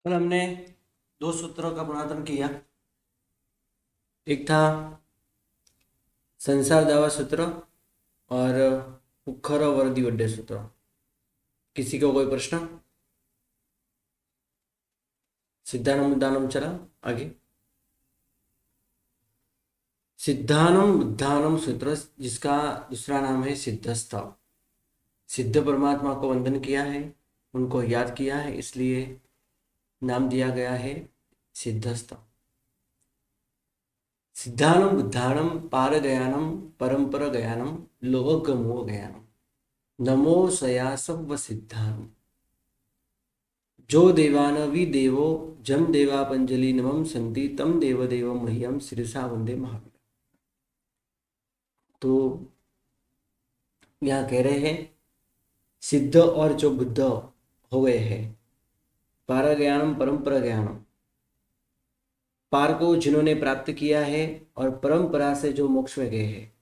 कल हमने दो सूत्रों का पुनर्तन किया। एक था संसार दावा सूत्र और उखर वरदी वड्डे सूत्र। किसी को कोई प्रश्न? सिद्धानम बुद्धानम चला आगे। सिद्धानम बुद्धानम सूत्र जिसका दूसरा नाम है सिद्धस्थ। सिद्ध परमात्मा को वंदन किया है, उनको याद किया है, इसलिए नाम दिया गया है सिद्धस्थ। सिद्धानम बुद्धानम पार गयानम परंपर गयानम लोकगमो गयानम नमो सया सब सिद्धानम जो देवानवि देवो जम देवापंजलि नमम संति तम देव देव मह्यम शिरसा वंदे महावीर। तो यहाँ कह रहे हैं सिद्ध और जो बुद्ध हो गए हैं, पार ज्ञानम परंपरा ज्ञानम, पार को जिन्होंने प्राप्त किया है और परंपरा से जो मोक्ष में गए हैं,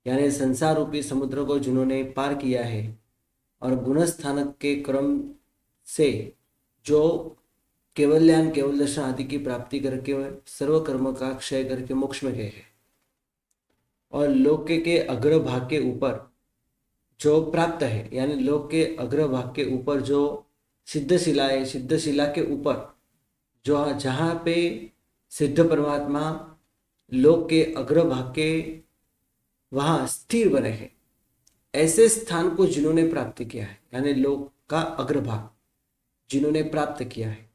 यानी संसार रूपी समुद्र को जिन्होंने पार किया है और गुणस्थानक के क्रम से जो केवल्यान केवल दर्शन आदि की प्राप्ति करके सर्व कर्म का क्षय करके मोक्ष में गए हैं, और लोक के अग्रभाग के ऊपर जो प्राप्त है, यानी लोक के अग्रभाग के ऊपर जो सिद्धशिला है, सिद्धशिला के ऊपर जो जहाँ पे सिद्ध परमात्मा लोक के अग्रभाग के वहाँ स्थिर बने हैं, ऐसे स्थान को जिन्होंने प्राप्त किया है, यानी लोक का अग्रभाग जिन्होंने प्राप्त किया है,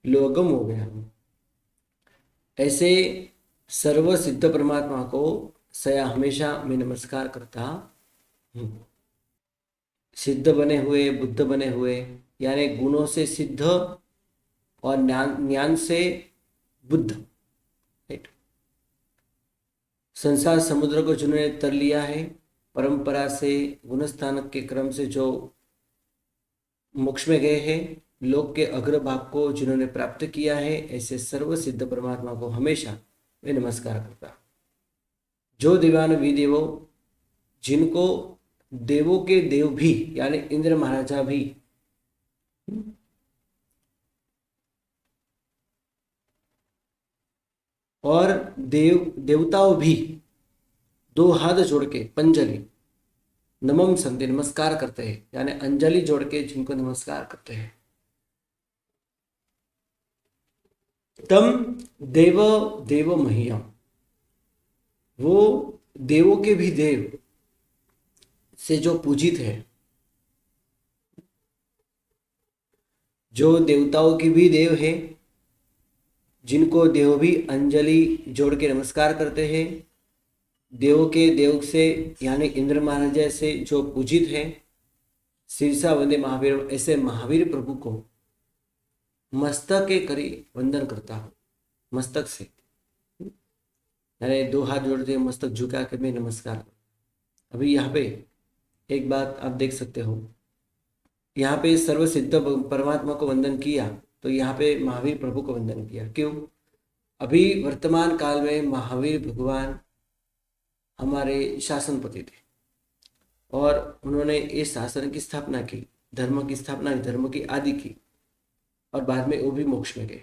लोगम हो गया। ऐसे सर्व सिद्ध परमात्मा को सया हमेशा मैं नमस्कार करता हूँ। सिद्ध बने हुए, बुद्ध बने हुए, यानी गुणों से सिद्ध और ज्ञान से बुद्ध, राइट। संसार समुद्र को जिन्होंने तर लिया है, परंपरा से गुणस्थानक के क्रम से जो मोक्ष में गए हैं, लोक के अग्रभाग को जिन्होंने प्राप्त किया है, ऐसे सर्व सिद्ध परमात्मा को हमेशा मैं नमस्कार करता। जो देवान विदेवो, जिनको देवों के देव भी, यानी इंद्र महाराजा भी और देवताओं भी दो हाथ जोड़ के पंजलि नमम संति नमस्कार करते हैं, यानी अंजलि जोड़ के जिनको नमस्कार करते हैं। तम देव देव मह्यम, वो देवों के भी देव से जो पूजित है, जो देवताओं की भी देव है, जिनको देव भी अंजलि जोड़ के नमस्कार करते हैं, देव के देव से यानी इंद्र महाराजा से जो पूजित है, शीर्षा वंदे महावीर, ऐसे महावीर प्रभु को मस्तक के करी वंदन करता हूँ। मस्तक से यानी दो हाथ जोड़ते मस्तक झुका के मैं नमस्कार। अभी यहाँ पे एक बात आप देख सकते हो, यहाँ पे सर्व सिद्ध परमात्मा को वंदन किया, तो यहाँ पे महावीर प्रभु को वंदन किया। क्यों? अभी वर्तमान काल में महावीर भगवान हमारे शासनपति थे और उन्होंने इस शासन की स्थापना की, धर्म की स्थापना, धर्म की आदि की, और बाद में वो भी मोक्ष में गए।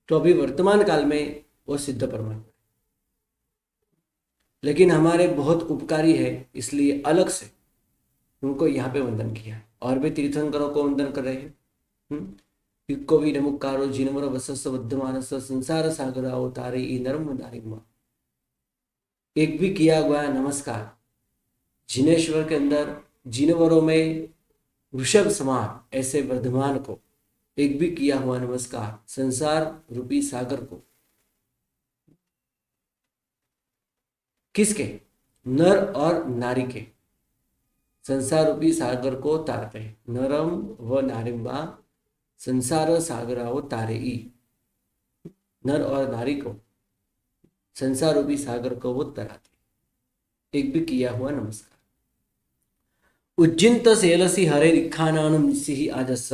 तो अभी वर्तमान काल में वो सिद्ध परमात्मा, लेकिन हमारे बहुत उपकारी है, इसलिए अलग से उनको यहाँ पे वंदन किया। और भी तीर्थंकरों को वंदन कर रहे हैं। युक्को भी नमुकारो जिनवर वसस वद्धमानस संसार सागर अवतारे ई नर्म नारिमा। एक भी किया हुआ नमस्कार जिनेश्वर के अंदर जिनवरों में वृषभ समान ऐसे वर्धमान को, एक भी किया हुआ नमस्कार संसार रूपी सागर को, किसके? नर और नारी के, संसार रूपी सागर को तारते हैं। नरम व नारिम्बा संसार सागराओ तारे ई, नर और नारी को संसार रूपी सागर को वो तराते। एक भी किया हुआ नमस्कार। उज्जिंत सेलसी हरे रिखानानुम निसिहि आजस,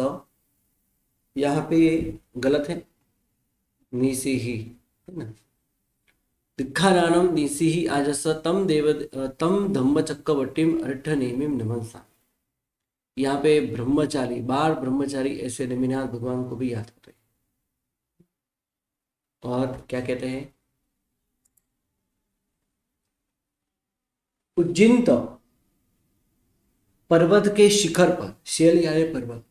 यहाँ पे गलत है, निसिहि है ना। दिखानानम निसिहि आजस तम देव तम धम्म चक्रवर्तीम अर्थ नेमिम नमंसा। यहाँ पे ब्रह्मचारी, 12 ब्रह्मचारी ऐसे नेमिनाथ भगवान को भी याद करते हैं। और क्या कहते हैं, उज्जिंत पर्वत के शिखर पर, शेल यानी पर्वत,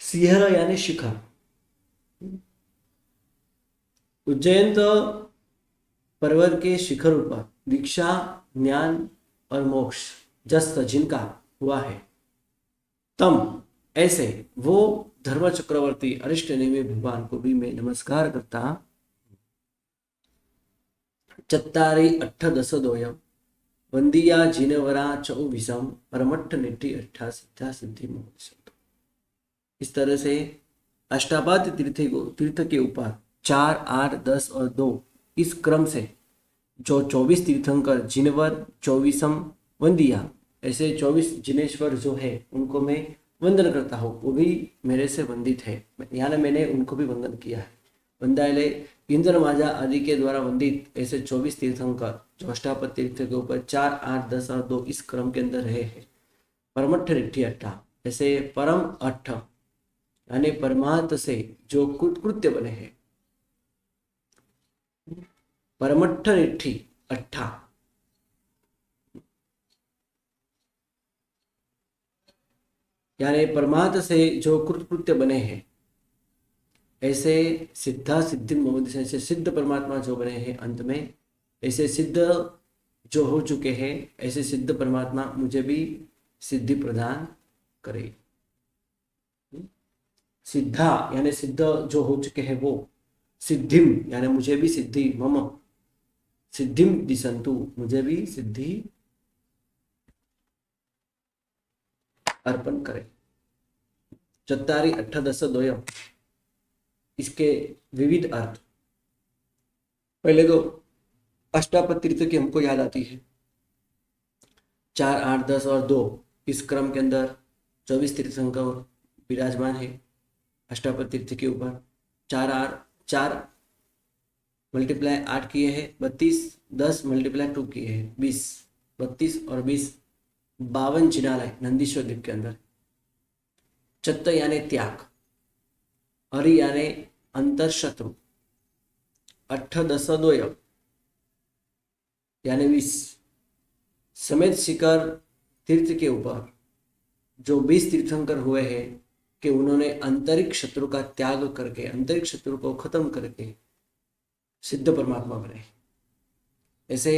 शिखर यानी शिखर, उज्जैन तो पर्वत के शिखर ऊपर दीक्षा, ज्ञान और मोक्ष जस्त जिनका हुआ है, तम ऐसे वो धर्म चक्रवर्ती अरिष्ट नेमि भगवान को भी मैं नमस्कार करता। चत्तारि अष्टादश दोयम वंदिया जिनवरा चौविसम परमट्ठ निट्ठी अट्ठा सिद्धा सिद्धि मोक्ष। इस तरह से अष्टापाद तीर्थ के ऊपर 4, 8, 10 और 2 इस क्रम से जो 24 तीर्थंकर जिनवर, 24म वंदिया, ऐसे 24 जिनेश्वर जो है उनको मैं वंदन करता हूँ, वो भी मेरे से वंदित है, यानी मैंने उनको भी वंदन किया है। वंदायले इंद्र माजा आदि के द्वारा वंदित ऐसे 24 तीर्थंकर जो अष्टापद तीर्थ के ऊपर 4, 8, 10 और 2 इस क्रम के अंदर रहे हैं। परमट्ठ रिट्ठी अट्ठा, ऐसे परम अट्ठ यानी परमार्थ से जो कृत्य बने हैं, परमट्ठ रिट्ठी अट्ठा यानी परमार्थ से जो कृत्य बने हैं, ऐसे सिद्धा सिद्धि मोक्ष, ऐसे सिद्ध परमात्मा जो बने हैं अंत में, ऐसे सिद्ध जो हो चुके हैं, ऐसे सिद्ध परमात्मा मुझे भी सिद्धि प्रदान करे। सिद्धा यानी सिद्ध जो हो चुके हैं वो, सिद्धिम यानी मुझे भी सिद्धि, मम सिद्धिम दिसंतु, मुझे भी सिद्धि अर्पण करे। चत्तारि अष्टादश द्वयम, इसके विविध अर्थ। पहले तो अष्टापद तीर्थ की हमको याद आती है, 4, 8, 10 और 2 इस क्रम के अंदर 24 तीर्थंकर विराजमान है अष्टापद तीर्थ के ऊपर। 4 मल्टीप्लाई 8 किए हैं 32, 10 मल्टीप्लाई 2 किए हैं 20, 32 और 20 52 जिनालय नंदीश्वर द्वीप के अंदर। चत्त यानी त्याग, हरि यानी अंतर शत्रु, अष्टादश द्वयम यानी 20 समेत शिखर तीर्थ के ऊपर जो 20 तीर्थंकर हुए हैं कि उन्होंने आंतरिक शत्रु का त्याग करके, आंतरिक शत्रु को खत्म करके सिद्ध परमात्मा बने। ऐसे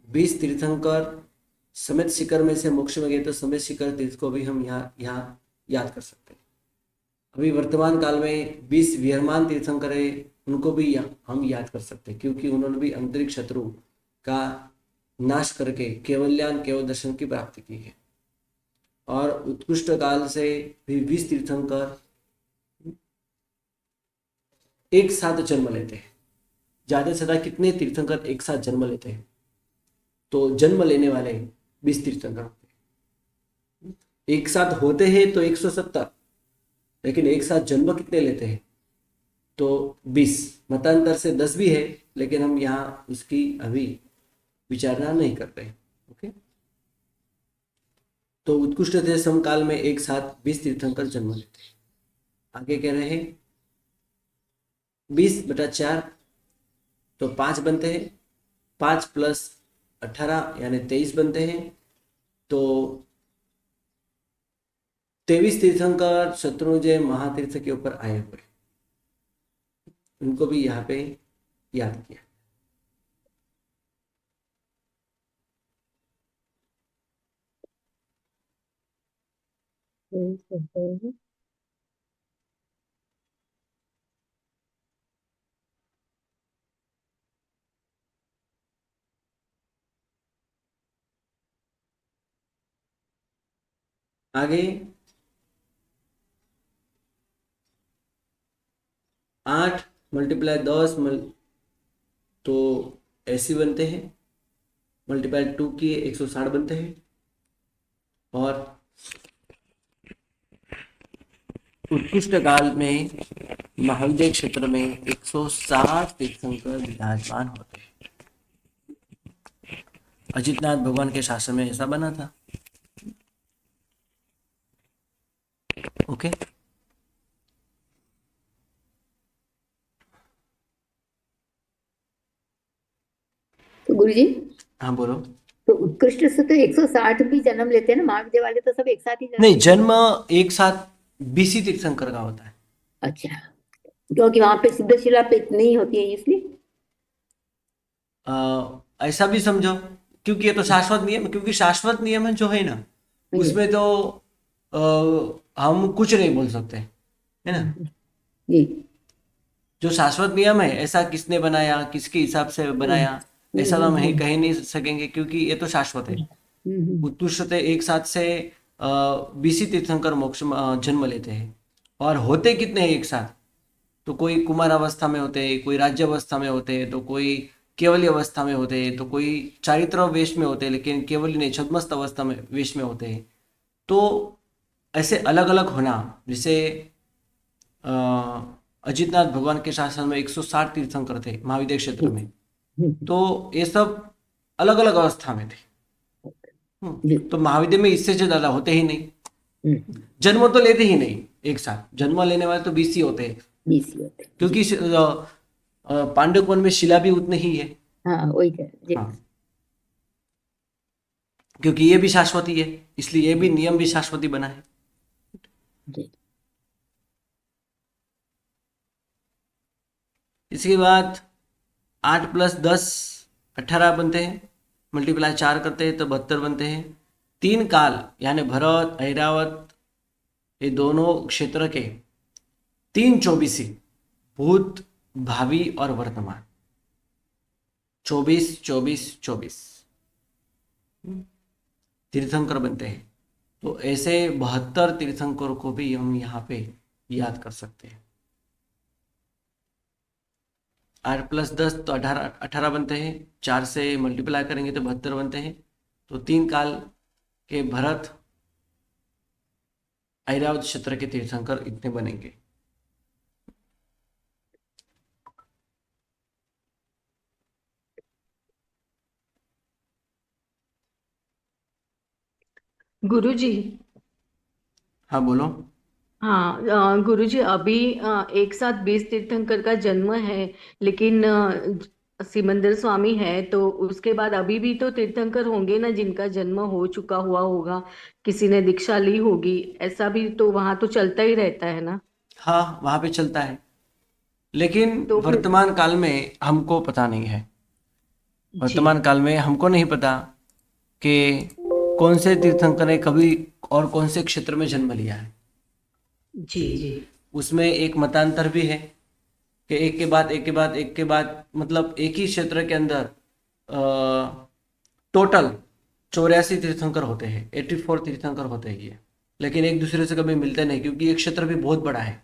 20 तीर्थंकर समेत शिखर में से मोक्ष में गए, तो समेत शिखर तीर्थ को भी हम यहाँ याद कर सकते हैं। अभी वर्तमान काल में 20 विहरमान तीर्थंकर है, उनको भी हम याद कर सकते हैं, क्योंकि उन्होंने भी आंतरिक शत्रु का नाश करके केवल्यान केवल दर्शन की प्राप्ति की है। और उत्कृष्ट काल से भी 20 तीर्थंकर एक साथ जन्म लेते हैं। ज्यादा से ज्यादा कितने तीर्थंकर एक साथ जन्म लेते हैं? तो जन्म लेने वाले 20 तीर्थंकर होते हैं। एक साथ होते हैं तो 170, लेकिन एक साथ जन्म कितने लेते हैं? तो 20। मतांतर से 10 भी है, लेकिन हम यहाँ उसकी अभी विचारणा नहीं कर रहे। ओके, तो उत्कृष्ट थे समकाल में एक साथ 20 तीर्थंकर जन्म लेते हैं। आगे कह रहे हैं 20/4 तो 5 बनते हैं, 5 + 18 यानी 23 बनते हैं। तो 23 तीर्थंकर शत्रुंजय महातीर्थ के ऊपर आए हुए, उनको भी यहाँ पे याद किया। आगे 8 × 10 तो 80 बनते हैं, मल्टीप्लाई 2 किए 160 बनते हैं। और उत्कृष्ट काल में महाविद्य क्षेत्र में 160 तीर्थंकर विराजमान होते हैं। अजितनाथ भगवान के शासन में ऐसा बना था। ओके। तो गुरुजी, हाँ बोलो। तो उत्कृष्ट से तो 160 भी जन्म लेते हैं ना, महाविद्या वाले तो सब एक साथ ही जन्म नहीं, लेते हैं। जन्म एक साथ बीसी तीर्थंकर का होता है। अच्छा, क्योंकि वहां पे सिद्धशिला पे नहीं होती है इसलिए। ऐसा भी समझो, क्योंकि ये तो शाश्वत नियम, क्योंकि शाश्वत नियम है जो है ना, जी। उसमें तो हम कुछ नहीं बोल सकते, है ना। जी। जो शाश्वत नियम है, ऐसा किसने बनाया, किसके हिसाब से हम्म, बनाया, ऐसा तो हम ही कह नहीं सकेंगे, क्योंकि ये तो शाश्वत है। हम्म। उत्कृष्ट एक साथ से बीसी तीर्थंकर मोक्ष में जन्म लेते हैं। और होते कितने हैं एक साथ, तो कोई कुमार अवस्था में होते हैं, कोई राज्य अवस्था में होते हैं, तो कोई केवली अवस्था में होते हैं, तो कोई चारित्र वेश में होते हैं लेकिन केवली नहीं, छद्मस्त अवस्था में वेश में होते हैं। तो ऐसे अलग अलग होना, जैसे अ, अजितनाथ भगवान के शासन में 160 तीर्थंकर थे महाविद्या क्षेत्र में। हम्म, तो ये सब अलग अलग अवस्था में थे। जी। तो महाविद्या में इससे ज़्यादा होते ही नहीं। हम्म। जन्म तो लेते ही नहीं एक साथ, जन्म लेने वाले तो 20 ही होते हैं। बीसी होते हैं जी। क्योंकि पांडुकवन में शिला भी उतनी ही है। हाँ वही कह रहे जी। हाँ, क्योंकि ये भी शाश्वती है, इसलिए ये भी नियम भी शाश्वती बना है। जी। इसके बाद 8 + 10 18 बनते हैं, मल्टीप्लाई 4 करते हैं तो 72 बनते हैं। 3 काल यानी भरत ऐरावत, ये दोनों क्षेत्र के 3 24 भूत, भावी और वर्तमान, 24 24 24 तीर्थंकर बनते हैं। तो ऐसे 72 तीर्थंकरों को भी हम यहाँ पे याद कर सकते हैं। 8 + 10 तो 18 18 बनते हैं, 4 से मल्टीप्लाई करेंगे तो 72 बनते हैं। तो 3 काल के भरत ऐरावत क्षेत्र के तीर्थंकर इतने बनेंगे। गुरुजी। हाँ बोलो। हाँ गुरुजी, अभी एक साथ 20 तीर्थंकर का जन्म है, लेकिन सिमंदर स्वामी है, तो उसके बाद अभी भी तो तीर्थंकर होंगे ना जिनका जन्म हो चुका हुआ होगा, किसी ने दीक्षा ली होगी, ऐसा भी तो वहां तो चलता ही रहता है ना। हाँ, वहाँ पे चलता है, लेकिन तो फिर। वर्तमान काल में हमको पता नहीं है। जी। वर्तमान काल में हमको नहीं पता कि कौन से तीर्थंकर ने कभी और कौन से क्षेत्र में जन्म लिया है। जी। जी। उसमें एक मतांतर भी है कि एक के बाद एक के बाद एक के बाद, मतलब एक ही क्षेत्र के अंदर टोटल 84 तीर्थंकर होते हैं, 84 तीर्थंकर होते हैं ये। लेकिन एक दूसरे से कभी मिलते नहीं, क्योंकि ये क्षेत्र भी बहुत बड़ा है।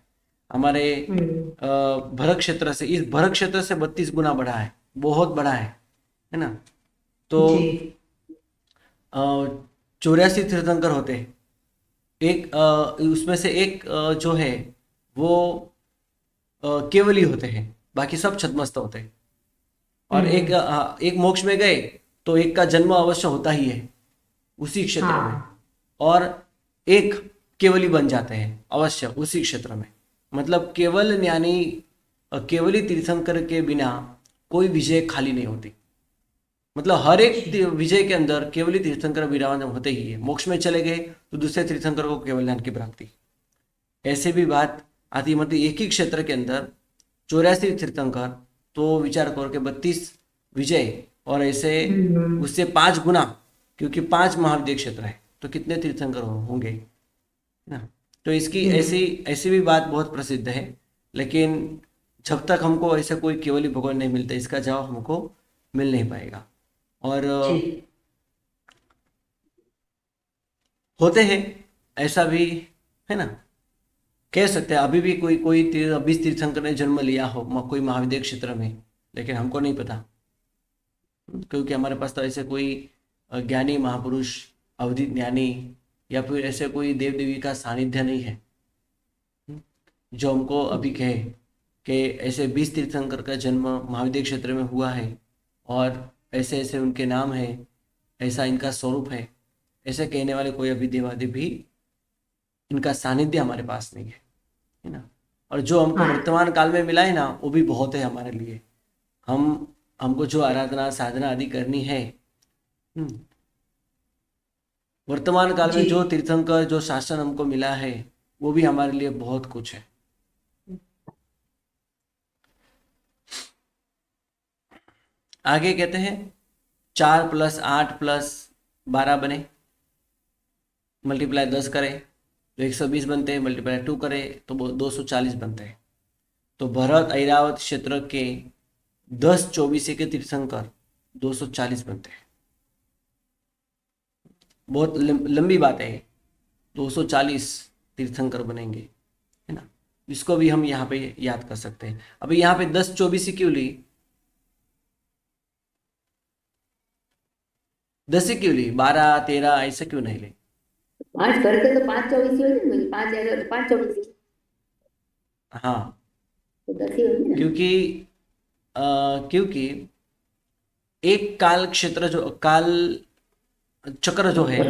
हमारे भरत क्षेत्र से, इस भरत क्षेत्र से 32 गुना बड़ा है, बहुत बड़ा है ना। तो जी। 84 तीर्थंकर होते हैं। एक उसमें से एक जो है वो केवली होते हैं, बाकी सब छद्मस्त होते हैं। और एक हम्म। एक मोक्ष में गए तो एक का जन्म अवश्य होता ही है उसी क्षेत्र में। हाँ। और एक केवली बन जाते हैं अवश्य उसी क्षेत्र में। मतलब केवल यानी केवली तीर्थंकर के बिना कोई विजय खाली नहीं होती। मतलब हर एक अच्छा। विजय के अंदर केवली तीर्थंकर विराजमान होते ही है। मोक्ष में चले गए तो दूसरे तीर्थंकर को केवल ज्ञान की प्राप्ति। ऐसे भी बात आती है, मतलब एक ही क्षेत्र के अंदर 84 तीर्थंकर, तो विचार करो कि 32 विजय, और ऐसे हम्म। उससे 5 गुना, क्योंकि 5 महाविद्य क्षेत्र है तो कितने तीर्थंकर होंगे, है ना। तो इसकी ऐसी हम्म। ऐसी भी बात बहुत प्रसिद्ध है। लेकिन जब तक हमको ऐसा कोई केवली भगवान नहीं मिलता, इसका जवाब हमको मिल नहीं पाएगा। और जी। होते हैं ऐसा भी, है ना। कह सकते हैं अभी भी कोई कोई 20 तीर्थंकर ने जन्म लिया हो कोई महाविद्य क्षेत्र में, लेकिन हमको नहीं पता, क्योंकि हमारे पास तो ऐसे कोई ज्ञानी महापुरुष, अवधि ज्ञानी, या फिर ऐसे कोई देव देवी का सानिध्य नहीं है जो हमको अभी जी। कहे कि ऐसे 20 तीर्थंकर का जन्म महाविद्य क्षेत्र में हुआ है, और ऐसे ऐसे उनके नाम है, ऐसा इनका स्वरूप है। ऐसे कहने वाले कोई अभी देवादेव भी इनका सानिध्य हमारे पास नहीं है ना। और जो हमको हाँ वर्तमान काल में मिला है ना, वो भी बहुत है हमारे लिए। हम हमको जो आराधना साधना आदि करनी है, हम्म, वर्तमान काल में जो जी। तीर्थंकर जो शासन हमको मिला है, वो भी हमारे लिए बहुत कुछ है। आगे कहते हैं 4 + 8 + 12 बने, मल्टीप्लाई 10 करें तो 120 बनते हैं, मल्टीप्लाई 2 करें तो वो 240 बनते हैं। तो भरत ऐरावत क्षेत्र के 10 24 के तीर्थंकर 240 बनते हैं। बहुत लंबी बात है, 240 तीर्थंकर बनेंगे, है ना। इसको भी हम यहाँ पे याद कर सकते हैं। अभी यहाँ पे 10 24 क्यों ली, 10 ही क्यों ली, 12 13 ऐसा क्यों नहीं ली? 5 करके तो 5 24 हो जाएंगे, 5 5 24, हाँ, तो 10 ही होंगे ना। क्योंकि क्योंकि एक काल क्षेत्र जो काल चक्र जो है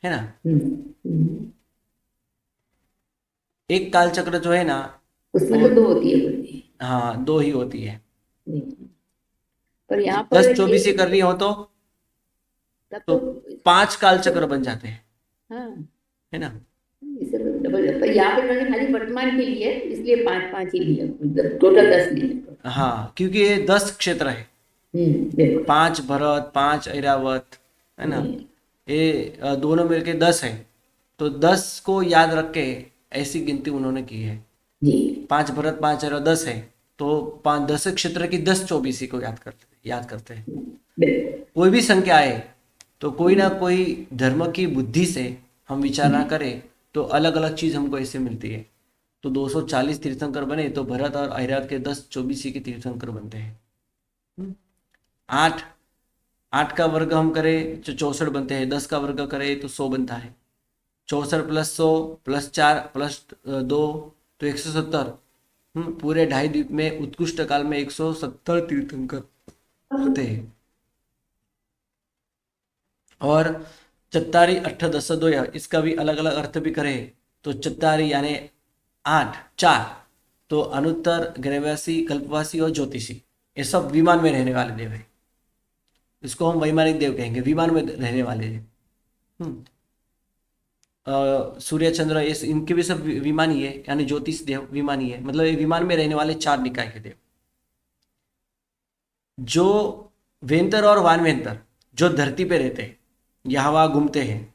ना, हम्म। एक काल चक्र जो है ना, उसमें वो तो 2 होती है बोलते हाँ 2 ही होती है। हैं। पर यहाँ पर 10 24 ही करनी हो तब तो तो 5 काल चक्र बन जाते हैं, हाँ, है ना। इसे तो डबल, पर यहाँ पे मैंने खाली वर्तमान के लिए इसलिए 5 5 ही लिया, मतलब टोटल 10 लिए। हाँ, क्योंकि ये 10 क्षेत्र है, बिल्कुल। 5 भरत 5 ऐरावत, है ना। हम्म, ये दोनों मिलके 10 है। तो 10 को याद रख के ऐसी गिनती उन्होंने की है। जी 5 भरत 5 ऐरावत 10 है, तो 5 10 क्षेत्र की 10 24 को याद करते हैं। बिल्कुल। कोई भी संख्या आए तो कोई ना कोई धर्म की बुद्धि से हम विचार ना करें तो अलग अलग चीज हमको ऐसे मिलती है। तो 240 तीर्थंकर बने तो भरत और ऐरावत के 10 24 के तीर्थंकर बनते हैं। 8 8 का वर्ग हम करें तो 64 बनते हैं, 10 का वर्ग करें तो 100 बनता है। 64 + 100 + 4 + 2 तो 170। पूरे 2.5 द्वीप में उत्कृष्ट काल में 170 तीर्थंकर होते हैं। और चत्तारी 8 10 2, इसका भी अलग अलग अर्थ भी करें तो चत्तारी यानी 8 4, तो अनुत्तर ग्रहवासी कल्पवासी और ज्योतिषी, ये सब विमान में रहने वाले देव हैं। इसको हम वैमानिक देव कहेंगे, विमान में रहने वाले हैं। हम्म, सूर्य चंद्र ये इनके भी सब विमानी है, यानी ज्योतिष देव विमानी है, मतलब ये विमान में रहने वाले 4 निकाय के देव। जो वेंतर और वानवेंतर जो धरती पे रहते हैं, यहाँ वहाँ घूमते हैं,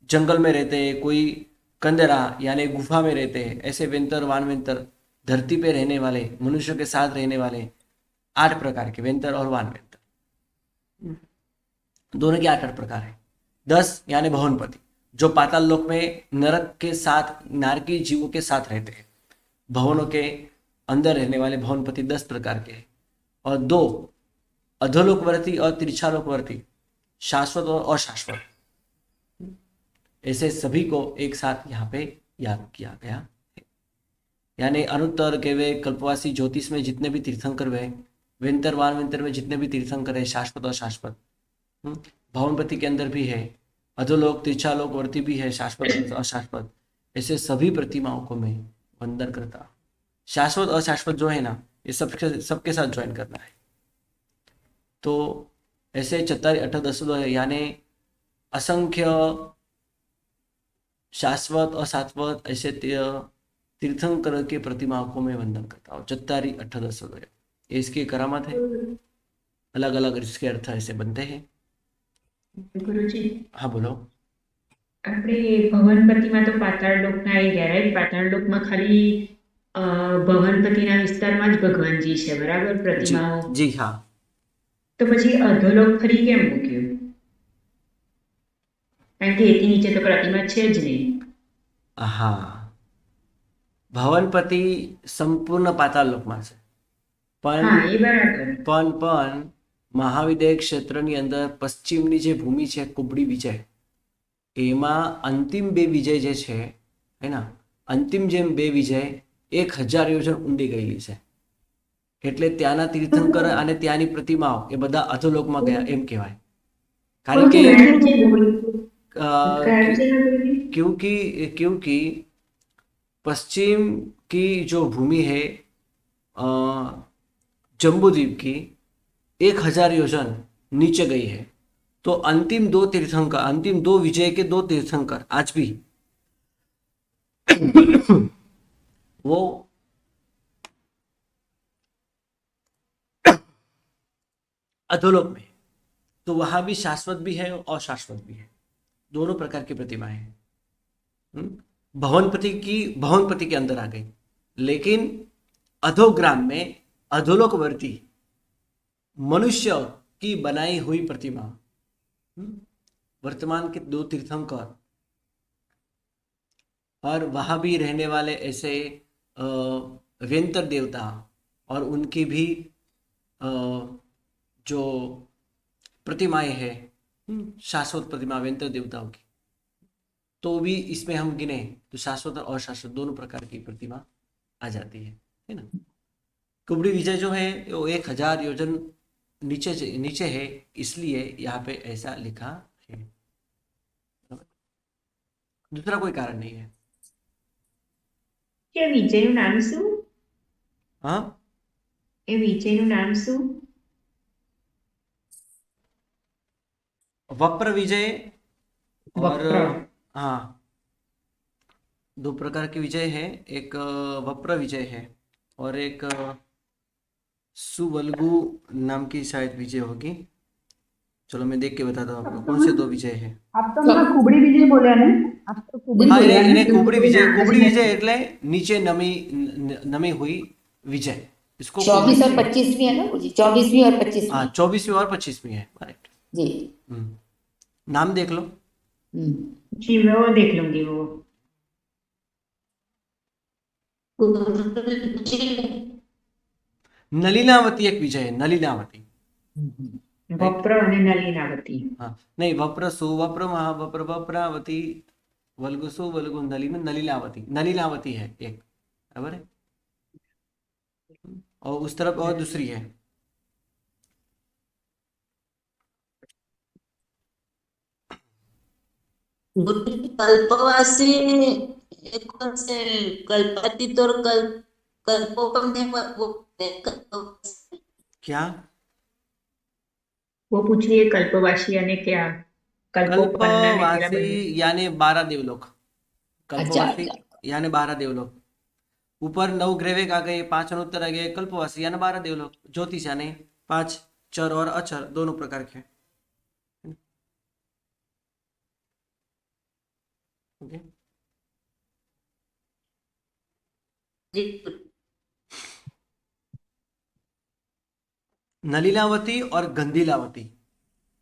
जंगल में रहते हैं, कोई कंदरा यानी गुफा में रहते हैं, ऐसे वेंतर वानवेंतर धरती पे रहने वाले मनुष्य के साथ रहने वाले 8 प्रकार के वेंतर और वानवेंतर, दोनों के 8 प्रकार है। 10 यानी भवनपति जो पाताल लोक में नरक के साथ नारकी जीवों के साथ रहते हैं, भवनों के अंदर रहने वाले भवनपति 10 प्रकार के हैं। और 2 अधोलोकवर्ती और तिरछालोकवर्ती, शाश्वत और अशाश्वत, ऐसे सभी को एक साथ यहाँ पे याद किया गया है। यानी अनुत्तर केवे कल्पवासी ज्योतिष में जितने भी तीर्थंकर हुए, वेंतर वानवेंतर में जितने भी तीर्थंकर है, शाश्वत और शाश्वत, भवनपति के अंदर भी है, अधोलोक तिरछालोकवर्ती भी है, शाश्वत और अशाश्वत, ऐसे सभी प्रतिमाओं को मैं वंदन करता। शाश्वत और शाश्वत जो है ना, ये सबके साथ ज्वाइन करना है। तो ऐसे 4 8 10 2 है, यानी असंख्य शाश्वत और शाश्वत ऐसे तीर्थंकर के प्रतिमाओं को मैं वंदन करता हूँ। 4 8 10 2 ये इसकी करामत है, अलग अलग इसके अर्थ ऐसे बनते हैं। ગુરુજી हाँ बोलो। આપણે ભવનપતિમાં તો પાતાળ લોકના આવી ગયા રાઈટ પાતાળ લોકમાં ખાલી ભવનપતિના વિસ્તારમાં જ ભગવાનજી છે બરાબર जी પ્રતિમાઓ जी हाँ, તો પછી અધોલોક ફરી કેમ મૂક્યું કારણ કે એથી નીચે તો પ્રતિમા છે જ નહીં हाँ, ભવનપતિ સંપૂર્ણ પાતાળ લોકમાં છે, હા પણ એ બરાબર પણ મહાવિદ્ય ક્ષેત્રની અંદર પશ્ચિમની જે ભૂમિ છે કુબડી વિજય, એમાં અંતિમ 2 વિજય જે છે, है ना, અંતિમ જે 2 વિજય 1000 યોજન ઊંડી ગયેલી છે, એટલે ત્યાંના તીર્થંકર અને ત્યાંની પ્રતિમાઓ એ બધા અધોલોકમાં ગયા એમ કહેવાય। કારણ કે ક્યાંથી છે અ, ક્યાંથી क्योंकि क्योंकि पश्चिम की जो भूमि है जम्बूद्वीप की 1000 योजन नीचे गई है। तो अंतिम दो तीर्थंकर, अंतिम दो विजय के दो तीर्थंकर आज भी वो अधोलोक में। तो वहां भी शाश्वत भी है और अशाश्वत भी है, दोनों प्रकार की प्रतिमाएं हैं। भवनपति के अंदर आ गई, लेकिन अधोग्राम में अधोलोकवर्ती मनुष्य की बनाई हुई प्रतिमा, वर्तमान के दो तीर्थंकर और वहां भी रहने वाले ऐसे व्यंतर देवता और उनकी भी जो प्रतिमाएं हैं, शाश्वत प्रतिमा व्यंतर देवताओं की, तो भी इसमें हम गिने तो शाश्वत और अशाश्वत दोनों प्रकार की प्रतिमा आ जाती है ना। कुबड़ी विजय जो है वो 1000 योजन नीचे है, इसलिए यहाँ पे ऐसा लिखा है, दूसरा कोई कारण नहीं है। એ વિજયનું નામ શું? हाँ, એ વિજયનું નામ શું? वप्र विजय और वप्र। हाँ, दो प्रकार की विजय है, एक वप्र विजय है और एक सुवल्गु नाम की शायद विजय होगी। चलो मैं देख के बताता हूँ आपको कौन से दो विजय है। आप तो हमारा कुबड़ी विजय बोले ने, आप तो कुबड़ी हाँ, बोले इन्हें ने। कुबड़ी विजय એટલે नीचे नमी हुई विजय, इसको 24 और 25वीं है ना गुरुजी, 24वीं और 25वीं। हाँ, 24वीं और 25वीं है, करेक्ट जी। नाम देख लो। जी वो देख लूंगी वो। नलिनावती एक विजय है, नलिनावती। વપ્ર અને નલિનાવતી। हाँ, नहीं, वप्र सुवप्र महावप्र वप्रावती वल्गु सुवल्गु नलिनावती, नलिनावती है एक, बराबर है। और उस तरफ और दूसरी है कल्पवासी एक से कल्पातीत और कल्पोपम ने वो क्या? वो पूछिए कल्पवासी અને क्या कल्पोपन्ना ने केला बने। कल्पवासी यानी 12 देवलोक, कल्पवासी यानी 12 देवलोक। ऊपर 9 ग्रह आ गए, 5 अनुत्तर आ गए, कल्पवासी यानी 12 देवलोक। ज्योतिष यानी 5 चर और अचर दोनों प्रकार के। ओके, नलिनावती और गंधिलावती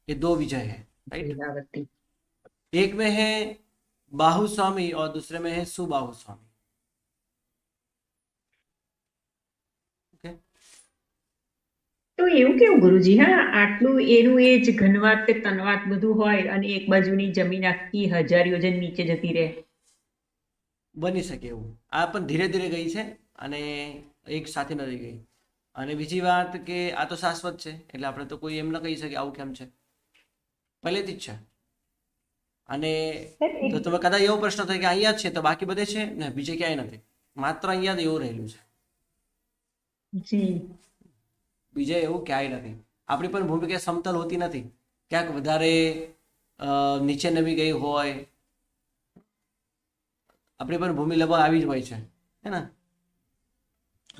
ये दो विजय है, राइट। લીલાવતી। एक में है बाहु स्वामी और दूसरे में है सुबाहु स्वामी। ओके, તો એવું કેવું ગુરુજી? હા, આટલું એનું એ જ ઘનવાત કે તનવાત બધું હોય અને એક બાજુની જમીન આખી 1000 યોજન નીચે જતી રહે। બની શકે એવું। આ પણ ધીરે ધીરે ગઈ છે અને એક સાથે નથી ગઈ। અને બીજી વાત કે આ તો શાશ્વત છે, એટલે આપણે તો કોઈ એમ ન કહી શકે આવું કેમ છે, પહેલેથી જ છે। અને તો તમે કદાચ એવો પ્રશ્ન થાય કે અહીંયા જ છે તો બાકી બધે છે ને બીજે ક્યાંય નથી, માત્ર અહીંયા જ એવું રહેલું છે, જી બીજે એવું ક્યાંય નથી। આપણી પણ ભૂમિ ક્યાંય સમતલ હોતી નથી, ક્યાંક વધારે નીચે નમી ગઈ હોય, આપણી પણ ભૂમિ લગભગ આવી જ હોય છે, હે ને?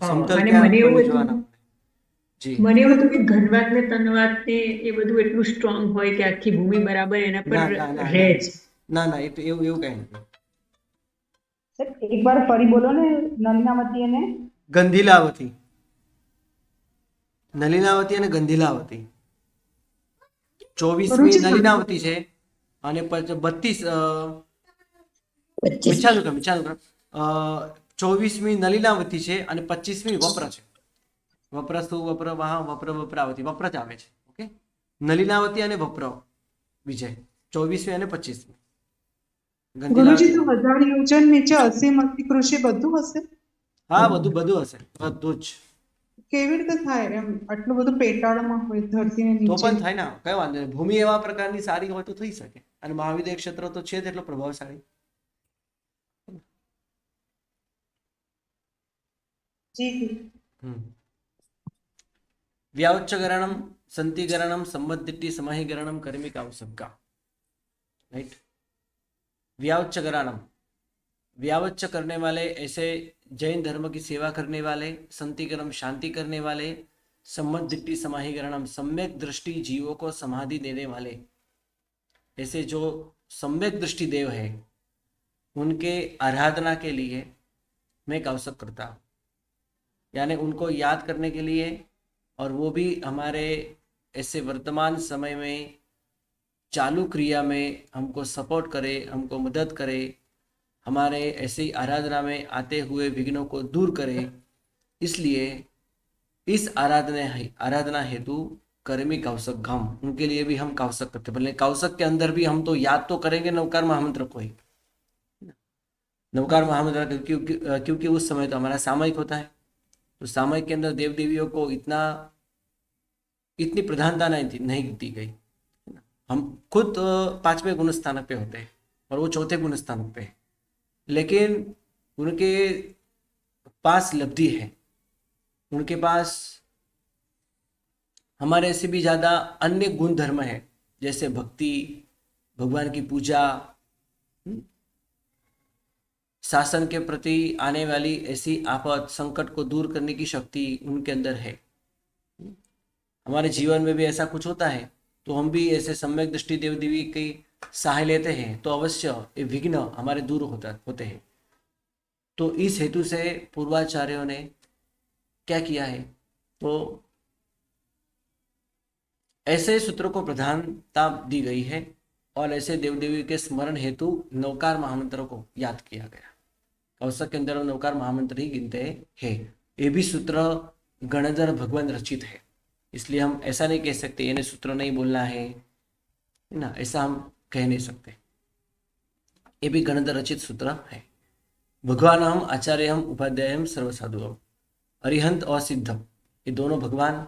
સમતલ અને ક્યાં મને એવું આપણને હતું જોવા ના મળે। જી, મને એવું હતું કે ઘનવાત ને તનવાત ને એ બધું એટલું સ્ટ્રોંગ હોય કે આખી ભૂમિ બરાબર એના ના પર ના ના રહે જ। ના ના, એવું એવું કઈ નથી। सर एक बार फरी बोलो ने, नलिनावती ने ગંધિલાવતી, નલિનાવતી અને ગંધિલાવતી। 24મી નલિનાવતી છે અને 32 વિચારું 24મી નલિનાવતી છે અને 25મી વપ્ર છે। વપ્ર સુવપ્ર મહાવપ્ર વપ્રાવતી, વપ્ર જ આવે છે। ઓકે, નલિનાવતી અને વપ્ર વિજય 24મી અને 25મી। ગુરુજી તો 1000 યોજન નીચે 80 કૃષિ બધું હશે? હા, બધું હશે, બધું જ। કેવી રીતે થાય એમ? આટલું બધું પેટાળમાં હોય ધરતીને તો નીચે। પણ થાય ને, કઈ વાંધો નહીં। ભૂમિ એવા પ્રકારની સારી હોય તો થઈ શકે, અને મહાવિદ્ય ક્ષેત્ર તો છે જ એટલો પ્રભાવશાળી। जी जी। व्यावच्चकरणम संतिकरणम सम्मतिट्टि समाहिकरणम कर्मिक आवश्यक। राइट। व्यावच्चकरणम, व्यावच्च करने वाले ऐसे जैन धर्म की सेवा करने वाले, संतिकरणम शांति करने वाले, सम्मत दिट्टि समाहिकरणम सम्यक दृष्टि जीवों को समाधि देने वाले, ऐसे जो सम्यक दृष्टि देव है उनके आराधना के लिए मैं कौशक करता हूँ, यानी उनको याद करने के लिए, और वो भी हमारे ऐसे वर्तमान समय में चालू क्रिया में हमको सपोर्ट करे, हमको मदद करे, हमारे ऐसी आराधना में आते हुए विघ्नों को दूर करे। इसलिए इस आराधना हेतु कर्मी कौशक घम, उनके लिए भी हम कौशक करते। बोले कौशक के अंदर भी हम तो याद तो करेंगे नवकार महामंत्र को ही, नवकार महामंत्र, क्योंकि उस समय तो हमारा सामयिक होता है, तो सामयिक के अंदर देव देवियों को इतनी प्रधानता नहीं दी गई। हम खुद 5वें गुण स्थान पे होते हैं और वो 4थे गुण स्थान पे है, लेकिन उनके पास लब्धि है, उनके पास हमारे से भी ज़्यादा अन्य गुण धर्म है, जैसे भक्ति, भगवान की पूजा, शासन के प्रति आने वाली ऐसी आफत संकट को दूर करने की शक्ति उनके अंदर है। हमारे जीवन में भी ऐसा कुछ होता है तो हम भी ऐसे सम्यक दृष्टि देव देवी की सहाय लेते हैं तो अवश्य ये विघ्न हमारे दूर होते हैं। तो इस हेतु से पूर्वाचार्यों ने क्या किया है, तो ऐसे सूत्रों को प्रधानता दी गई है और ऐसे देव देवी के स्मरण हेतु नवकार महामंत्रों को याद किया गया। कौशक के अंदर नवकार महामंत्र ही गिनते हैं। ये भी सूत्र गणधर भगवान रचित है, इसलिए हम ऐसा नहीं कह सकते इन्हें सूत्र नहीं बोलना है ना, ऐसा हम कह नहीं सकते। ये भी गणधर रचित सूत्र है। भगवान हम आचार्य हम उपाध्याय सर्वसाधु, अरिहंत और सिद्धम, ये दोनों भगवान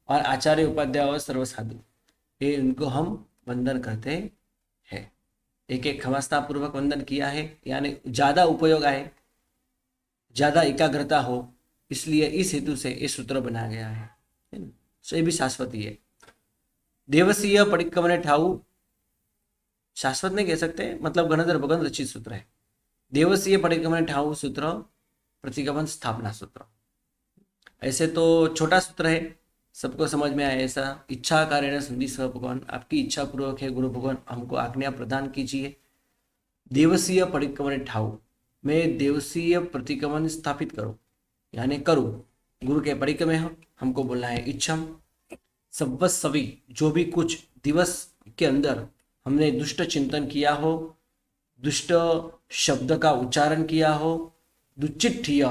और आचार्य उपाध्याय और सर्वसाधु, ये इनको हम वंदन करते हैं। एक एक खमास्ता पूर्वक वंदन किया है, यानी ज़्यादा उपयोग आए, ज़्यादा एकाग्रता हो, इसलिए इस हेतु से ये सूत्र बनाया गया है ना। तो ये भी शाश्वती है। देवसीय परिक्रमणे ठाऊ, शाश्वत नहीं कह सकते, मतलब गणधर भगवान रचित सूत्र है। देवसीय परिक्रमणे ठाऊ सूत्र प्रतिगमन स्थापना सूत्र, ऐसे तो छोटा सूत्र है, सबको समझ में आए ऐसा। इच्छा कारेण संधि सह भगवान, आपकी इच्छा पूर्वक है गुरु भगवान, हमको आज्ञा प्रदान कीजिए। देवसीय परिक्रमणे ठाऊ, मैं देवसीय प्रतिक्रमण स्थापित करूं, यानी करूं, गुरु के परिक्रमे हमको बोलना है। इच्छम सव्वस्वी, जो भी कुछ दिवस के अंदर हमने दुष्ट चिंतन किया हो, दुष्ट शब्द का उच्चारण किया हो, दुचिट्ठिय,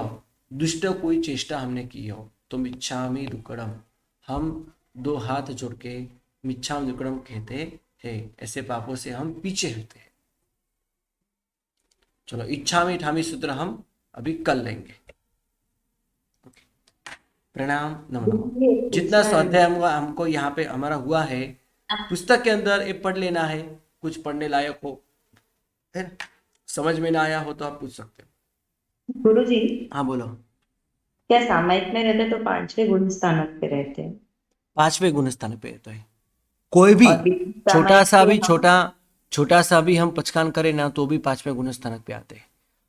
दुष्ट कोई चेष्टा हमने की हो, तो मिच्छामि दुक्कड़म, हम 2 हाथ जोड़ के मिच्छामि दुक्कड़म कहते हैं। ऐसे पापों से हम पीछे हटते हैं। चलो इच्छामि ठामि सूत्र हम अभी कल लेंगे। प्रणाम, नमो नमः। जितना स्वाध्याय हमको यहाँ पे हमारा हुआ है, पुस्तक के अंदर ये पढ़ लेना है, कुछ पढ़ने लायक हो, फिर समझ में ना आया हो तो आप पूछ सकते हो। गुरुजी, हाँ बोलो। क्या सामायिक में रहते तो 5वें गुण स्थानक पे रहते हैं? 5वें गुण स्थान पे तो है। कोई भी और छोटा सा भी हम पचकान करें ना तो भी 5वें गुण स्थानक पे आते हैं।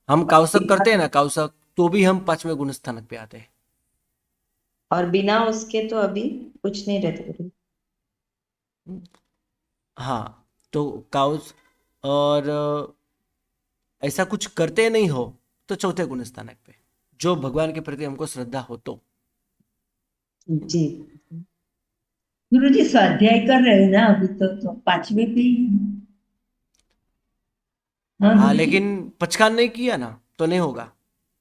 हम कौशक करते हैं ना, कौशक, तो भी हम 5वें गुण स्थानक पे आते हैं। और बिना उसके तो अभी कुछ नहीं रहता गुरु। हाँ, तो काउस और ऐसा कुछ करते नहीं हो तो 4थे गुण स्थानक पे, जो भगवान के प्रति हमको श्रद्धा हो तो। जी गुरुजी, स्वाध्याय कर रहे हैं ना अभी तो 5वें पे ही है। हाँ हाँ, गुरुजी। लेकिन पचकान नहीं किया ना तो नहीं होगा।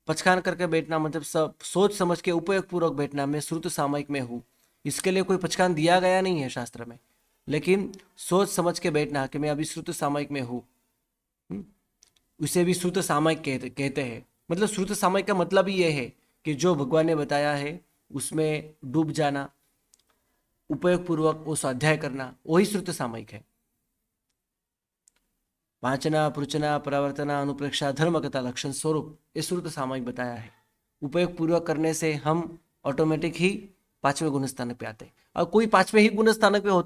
पचकान करके बैठना मतलब सब सोच समझ के उपयोग पूर्वक बैठना। मैं श्रुत सामयिक में हूँ, इसके लिए कोई पचकान दिया गया नहीं है शास्त्र में, लेकिन सोच समझ के बैठना कि मैं अभी श्रुत सामयिक में हूँ, उसे भी श्रुत सामयिक कहते हैं। मतलब श्रुत सामयिक का मतलब ही यह है कि जो भगवान ने बताया है उसमें डूब जाना, उपयोग पूर्वक वो स्वाध्याय करना, वही श्रुत सामयिक है। वाचना, पृचना, प्रवर्तना, अनुप्रेक्षा, धर्म कथा, लक्षण, स्वरूप, ये श्रुत सामयिक बताया है। उपयोग पूर्वक करने से हम ऑटोमेटिक ही 5वें गुण स्थानक पे आते हैं। और कोई 5वें ही गुण स्थानक पे हो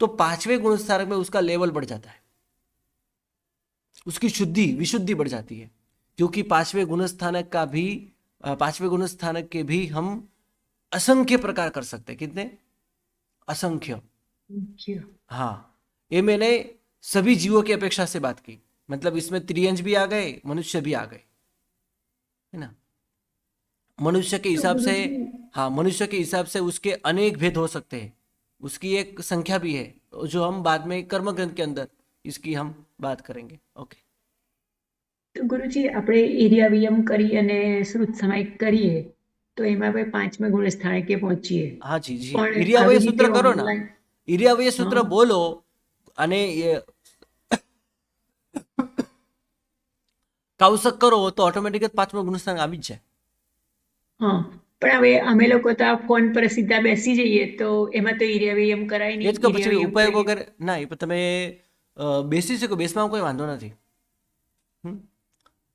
तो 5वें गुण स्थानक में उसका लेवल बढ़ जाता है, उसकी शुद्धि विशुद्धि बढ़ जाती है, क्योंकि 5वें गुण स्थानक का भी 5वें गुण स्थानक के भी हम असंख्य प्रकार कर सकते हैं। कितने? असंख्य। हाँ, ये मैंने सभी जीवों की अपेक्षा से बात की, मतलब इसमें त्रियंज भी आ गए, मनुष्य भी आ गए, है ना। मनुष्य के हिसाब से, हाँ, मनुष्य के हिसाब से उसके अनेक भेद हो सकते हैं, उसकी एक संख्या भी है, जो हम बाद में कर्म ग्रंथ के अंदर इसकी हम बात करेंगे। ओके, તો ગુરુજી આપણે એરિયા વિયમ કરી અને શ્રુત સમાયિક કરીએ તો એમાં આપણે 5મા ગુણ સ્થાનકે પહોંચીએ. हाँ जी जी, પણ ઈર્યાવય આવી सूत्र રીતે करो ना, online- ઈર્યાવય सूत्र हाँ। बोलो અને કાઉસક કરો તો ઓટોમેટિક 5મું ગુણ સ્થાનક આવી જ જાય। હા, પણ હવે અમે લોકો તો આ ફોન પર સીધા બેસી જઈએ તો એમાં તો એરિયા વિયમ કરાય એ નહીં. જ કહું, એરિયા પછી વિયમ ઉપયોગ કરીએ. વગર ના, એ તમે બેસી શકો, બેસવામાં કોઈ વાંધો નથી,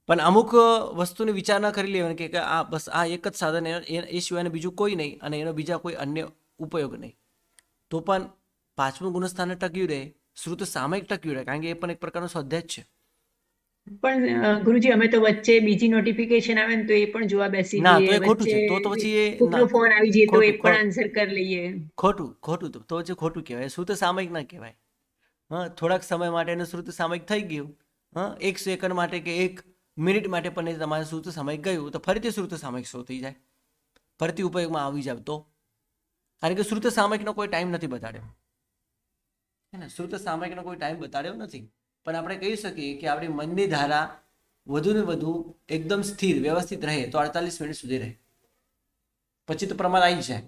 પણ અમુક વસ્તુની વિચારણા કરી લેવાની કે આ બસ આ એક જ સાધન, એ સિવાયને બીજું કોઈ નહીં, અને એનો બીજા કોઈ અન્ય ઉપયોગ નહીં, તો પણ 5મું ગુણ સ્થાન ટક્યું રહે, શ્રુત સામયિક ટક્યું રહે, કારણ કે એ પણ એક પ્રકારનો સ્વાધ્યાય જ છે। પણ ગુરુજી અમે તો વચ્ચે બીજી નોટિફિકેશન આવે ને તો એ પણ જોવા બેસી ના, જઈએ. તો એ ખોટું વચ્ચે છે, તો પછી એ કોકનો ના, ફોન આવી જાય તો એ ખોટું, પણ આન્સર કરી લઈએ. ખોટું ખોટું તો પછી ખોટું કહેવાય, શ્રુત સામયિક ના કહેવાય। હા, થોડાક સમય માટે એનું શ્રુત સામયિક થઈ ગયું, હા, 1 સેકન્ડ માટે કે 1 મિનિટ માટે પણ એ તમારે શ્રુત સામયિક ગયું તો ફરીથી શ્રુત સામયિક શો થઈ જાય, ફરીથી ઉપયોગમાં આવી જાવ તો, કારણ કે શ્રુત સામયિકનો કોઈ ટાઈમ નથી બતાડ્યો, હે ને, શ્રુત સામયિકનો કોઈ ટાઈમ બતાડ્યો નથી, પણ આપણે કહી શકીએ કે આપણી મનની ધારા વધુ ને વધુ એકદમ સ્થિર વ્યવસ્થિત રહે તો 48 મિનિટ સુધી રહે, પછી તો પ્રમાદ આવી જાય।